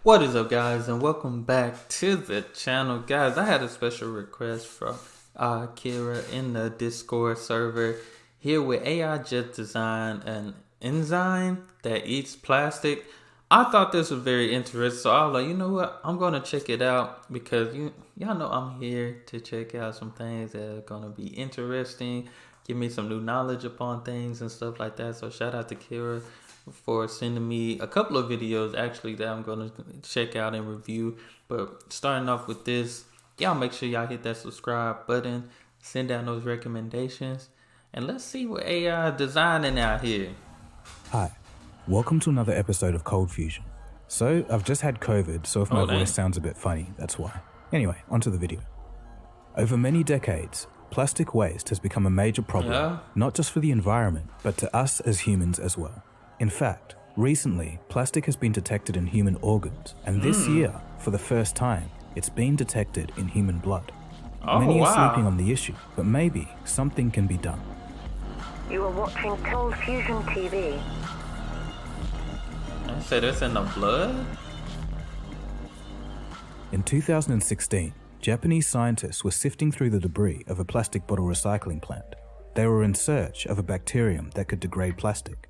What is up, guys, and welcome back to the channel. Guys, I had a special request from Kira in the Discord server. Here with AI just designed an enzyme that eats plastic. I thought this was very interesting, so I was like, you know what, I'm going to check it out because y'all know I'm here to check out some things that are going to be interesting, give me some new knowledge upon things and stuff like that. So shout out to Kira for sending me a couple of videos actually that I'm going to check out and review. But starting off with this, y'all make sure y'all hit that subscribe button, send down those recommendations, and let's see what AI is designing out here. Hi, welcome to another episode of Cold Fusion. So, I've just had COVID, so if my voice sounds a bit funny, that's why. Anyway, onto the video. Over many decades, plastic waste has become a major problem, not just for the environment, but to us as humans as well. In fact, recently, plastic has been detected in human organs, and this year, for the first time, it's been detected in human blood. Many are sleeping on the issue, but maybe something can be done. You are watching Cold Fusion TV. I said it's in the blood? In 2016, Japanese scientists were sifting through the debris of a plastic bottle recycling plant. They were in search of a bacterium that could degrade plastic.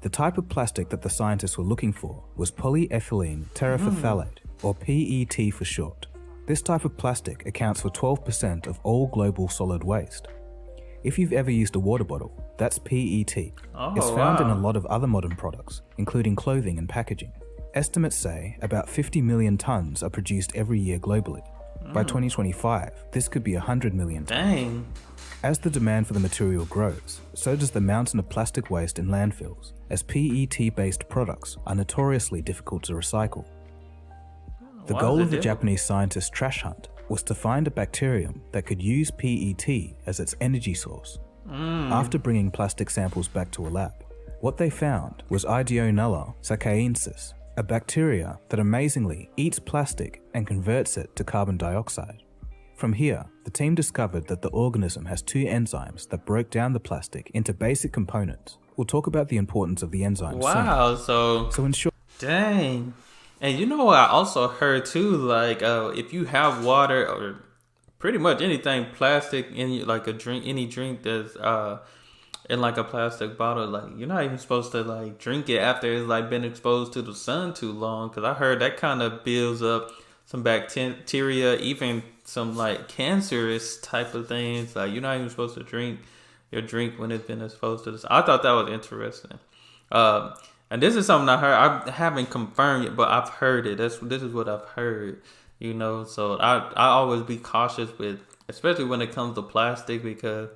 The type of plastic that the scientists were looking for was polyethylene terephthalate, or PET for short. This type of plastic accounts for 12% of all global solid waste. If you've ever used a water bottle, that's PET. It's found in a lot of other modern products, including clothing and packaging. Estimates say about 50 million tons are produced every year globally. By 2025, this could be 100 million tons. Dang. As the demand for the material grows, so does the mountain of plastic waste in landfills, as PET-based products are notoriously difficult to recycle. The goal of the Japanese scientists' trash hunt was to find a bacterium that could use PET as its energy source. After bringing plastic samples back to a lab, what they found was Ideonella sakaiensis, a bacteria that amazingly eats plastic and converts it to carbon dioxide. From here, the team discovered that the organism has two enzymes that broke down the plastic into basic components. We'll talk about the importance of the enzymes soon. So in short... Dang. And you know what I also heard too, like if you have water or pretty much anything plastic in like a drink, any drink that's in like a plastic bottle, like you're not even supposed to like drink it after it's like been exposed to the sun too long, because I heard that kind of builds up some bacteria, even some like cancerous type of things. Like you're not even supposed to drink your drink when it's been exposed to this. I thought that was interesting. And this is something I heard. I haven't confirmed it, but I've heard it. This is what I've heard, you know. So I always be cautious with, especially when it comes to plastic, because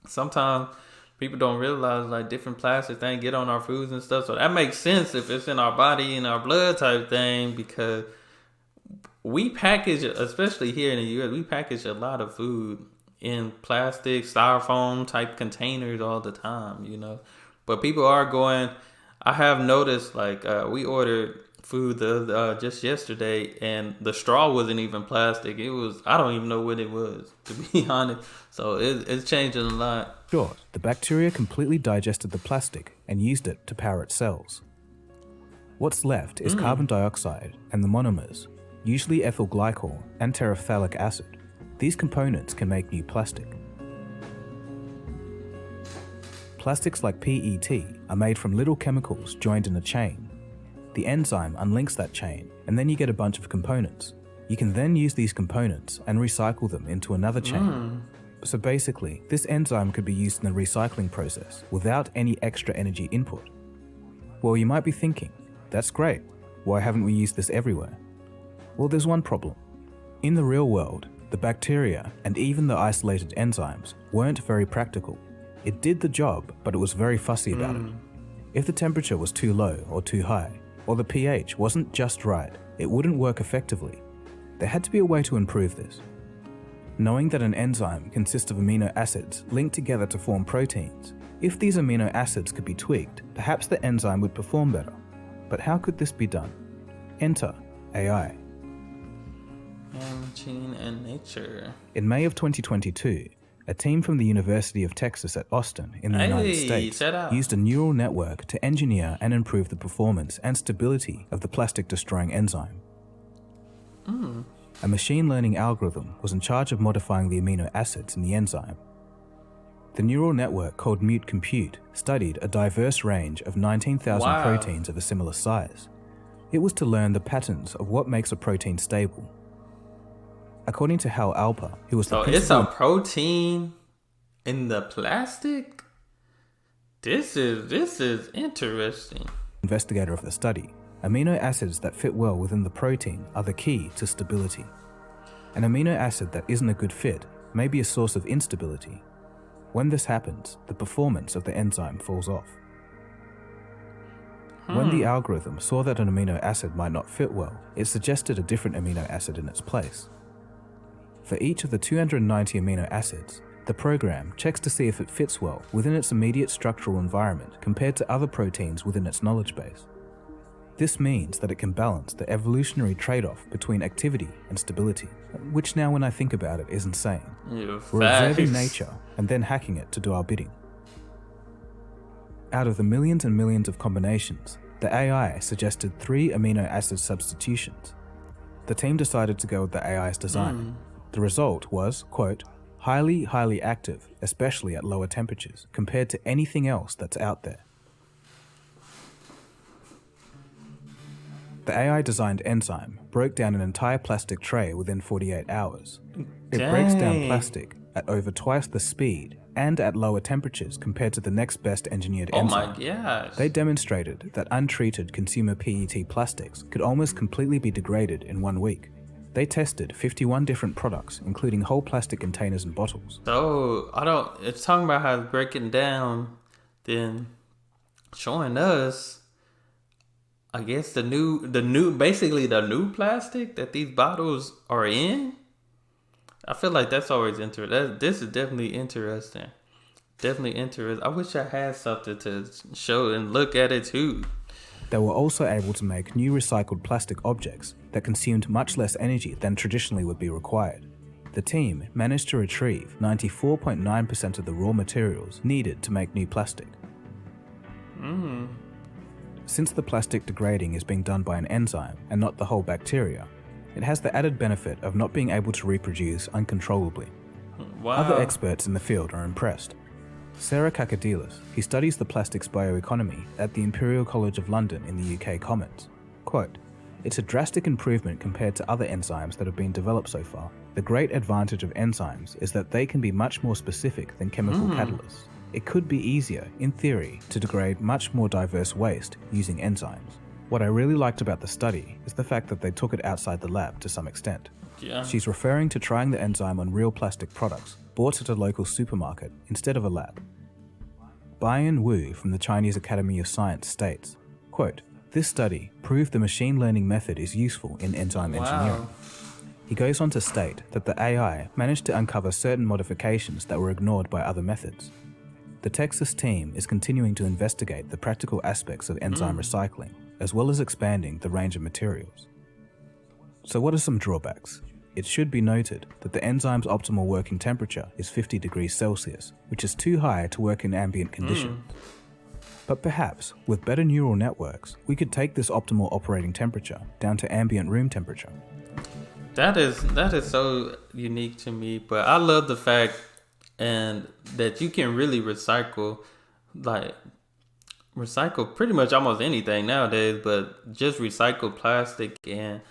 sometimes people don't realize like different plastic things get on our foods and stuff. So that makes sense if it's in our body, in our blood type thing, because we package, especially here in the US, we package a lot of food in plastic, styrofoam type containers all the time, you know. But people are going, I have noticed, like, we ordered food just yesterday, and the straw wasn't even plastic. It was, I don't even know what it was, to be honest. So it's changing a lot. Sure, the bacteria completely digested the plastic and used it to power its cells. What's left is carbon dioxide and the monomers, usually ethyl glycol and terephthalic acid. These components can make new plastic. Plastics like PET are made from little chemicals joined in a chain. The enzyme unlinks that chain, and then you get a bunch of components. You can then use these components and recycle them into another chain. So basically, this enzyme could be used in the recycling process without any extra energy input. Well, you might be thinking, that's great, why haven't we used this everywhere? Well, there's one problem. In the real world, the bacteria and even the isolated enzymes weren't very practical. It did the job, but it was very fussy about it. If the temperature was too low or too high, or the pH wasn't just right, it wouldn't work effectively. There had to be a way to improve this. Knowing that an enzyme consists of amino acids linked together to form proteins, if these amino acids could be tweaked, perhaps the enzyme would perform better. But how could this be done? Enter AI. Machine and nature. In May of 2022, A team from the University of Texas at Austin in the United States used a neural network to engineer and improve the performance and stability of the plastic-destroying enzyme. A machine learning algorithm was in charge of modifying the amino acids in the enzyme. The neural network, called Mute Compute, studied a diverse range of 19,000 proteins of a similar size. It was to learn the patterns of what makes a protein stable. According to Hal Alper, who was the principal... So it's a protein in the plastic? This is interesting. ...investigator of the study, amino acids that fit well within the protein are the key to stability. An amino acid that isn't a good fit may be a source of instability. When this happens, the performance of the enzyme falls off. When the algorithm saw that an amino acid might not fit well, it suggested a different amino acid in its place. For each of the 290 amino acids, the program checks to see if it fits well within its immediate structural environment compared to other proteins within its knowledge base. This means that it can balance the evolutionary trade-off between activity and stability, which now when I think about it is insane. We're observing nature and then hacking it to do our bidding. Out of the millions and millions of combinations, the AI suggested 3 amino acid substitutions. The team decided to go with the AI's design. The result was, quote, highly active, especially at lower temperatures, compared to anything else that's out there. The AI-designed enzyme broke down an entire plastic tray within 48 hours. It breaks down plastic at over twice the speed and at lower temperatures compared to the next best engineered enzyme. Oh my gosh. They demonstrated that untreated consumer PET plastics could almost completely be degraded in 1 week. They tested 51 different products, including whole plastic containers and bottles. So, it's talking about how it's breaking down, then showing us, I guess basically the new plastic that these bottles are in. I feel like that's always interesting. This is definitely interesting. I wish I had something to show and look at it too. They were also able to make new recycled plastic objects that consumed much less energy than traditionally would be required. The team managed to retrieve 94.9% of the raw materials needed to make new plastic. Since the plastic degrading is being done by an enzyme and not the whole bacteria, it has the added benefit of not being able to reproduce uncontrollably. Other experts in the field are impressed. Sarah Kakadilis, who studies the plastics bioeconomy at the Imperial College of London in the UK, comments, quote, it's a drastic improvement compared to other enzymes that have been developed so far. The great advantage of enzymes is that they can be much more specific than chemical catalysts. It could be easier, in theory, to degrade much more diverse waste using enzymes. What I really liked about the study is the fact that they took it outside the lab to some extent. She's referring to trying the enzyme on real plastic products bought at a local supermarket instead of a lab. Baiyan Wu from the Chinese Academy of Science states, quote, this study proved the machine learning method is useful in enzyme engineering. He goes on to state that the AI managed to uncover certain modifications that were ignored by other methods. The Texas team is continuing to investigate the practical aspects of enzyme recycling, as well as expanding the range of materials. So what are some drawbacks? It should be noted that the enzyme's optimal working temperature is 50 degrees Celsius, which is too high to work in ambient conditions. But perhaps, with better neural networks, we could take this optimal operating temperature down to ambient room temperature. That is so unique to me, but I love the fact and that you can really recycle pretty much almost anything nowadays, but just recycle plastic. And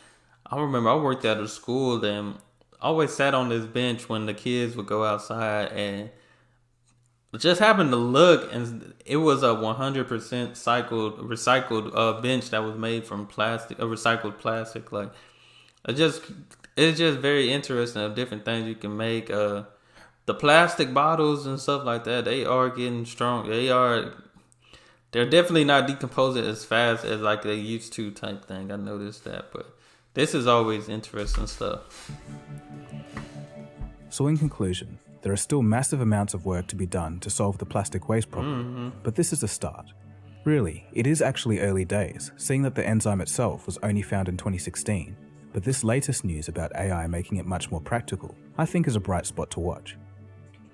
I remember I worked at a school and I always sat on this bench when the kids would go outside and just happened to look, and it was a 100% recycled bench that was made from plastic, recycled plastic. Like it's just very interesting of different things you can make. The plastic bottles and stuff like that, they are getting strong. They're definitely not decomposing as fast as like they used to type thing. I noticed that, but this is always interesting stuff. So in conclusion, there are still massive amounts of work to be done to solve the plastic waste problem, but this is a start. Really, it is actually early days, seeing that the enzyme itself was only found in 2016, but this latest news about AI making it much more practical, I think is a bright spot to watch.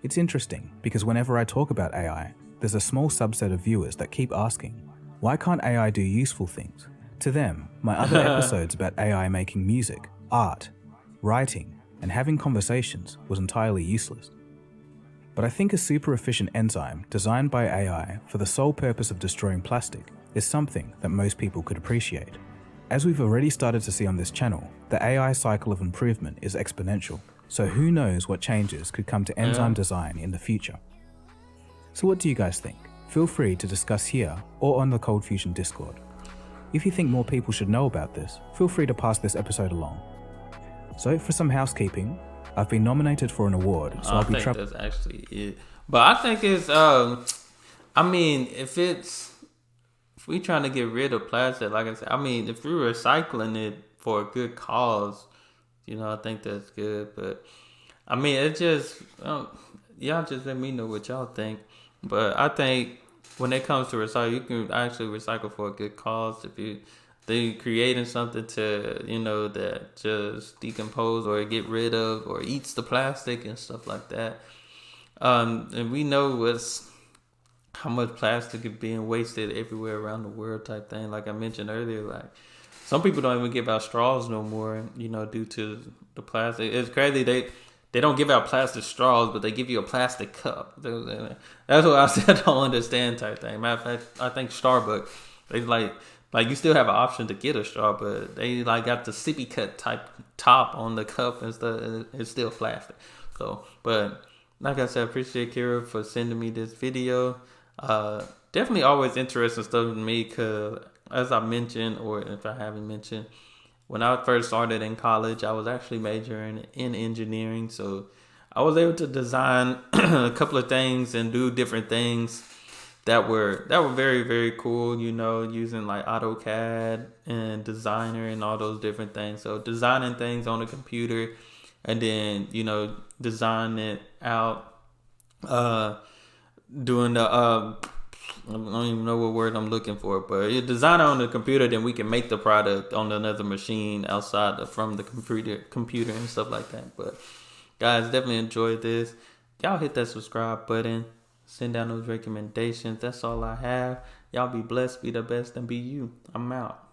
It's interesting because whenever I talk about AI, there's a small subset of viewers that keep asking, why can't AI do useful things? To them, my other episodes about AI making music, art, writing, and having conversations was entirely useless. But I think a super efficient enzyme designed by AI for the sole purpose of destroying plastic is something that most people could appreciate. As we've already started to see on this channel, the AI cycle of improvement is exponential, so who knows what changes could come to enzyme design in the future. So what do you guys think? Feel free to discuss here or on the Cold Fusion Discord. If you think more people should know about this, feel free to pass this episode along. So for some housekeeping, I've been nominated for an award, so I'll be traveling. That's actually it. But I think it's, I mean, if we trying to get rid of plastic, like I said, I mean, if we're recycling it for a good cause, you know, I think that's good. But I mean, it just, y'all just let me know what y'all think. But I think when it comes to recycle, you can actually recycle for a good cause. If they're creating something to, you know, that just decompose or get rid of or eats the plastic and stuff like that. And we know how much plastic is being wasted everywhere around the world type thing. Like I mentioned earlier, like some people don't even give out straws no more, you know, due to the plastic. It's crazy. They don't give out plastic straws, but they give you a plastic cup. That's what I said I don't understand type thing. Matter of fact, I think Starbucks, they like you still have an option to get a straw, but they like got the sippy cut type top on the cup and stuff. And it's still plastic. So, but like I said, I appreciate Kira for sending me this video. Definitely always interesting stuff to me because, as I mentioned, or if I haven't mentioned, when I first started in college, I was actually majoring in engineering. So I was able to design a couple of things and do different things that were very, very cool, you know, using like AutoCAD and Designer and all those different things. So designing things on the computer and then, you know, design it out, doing the I don't even know what word I'm looking for, but you design it on the computer, then we can make the product on another machine outside from the computer and stuff like that. But guys, definitely enjoyed this. Y'all hit that subscribe button, send down those recommendations. That's all I have. Y'all be blessed, be the best, and be you. I'm out.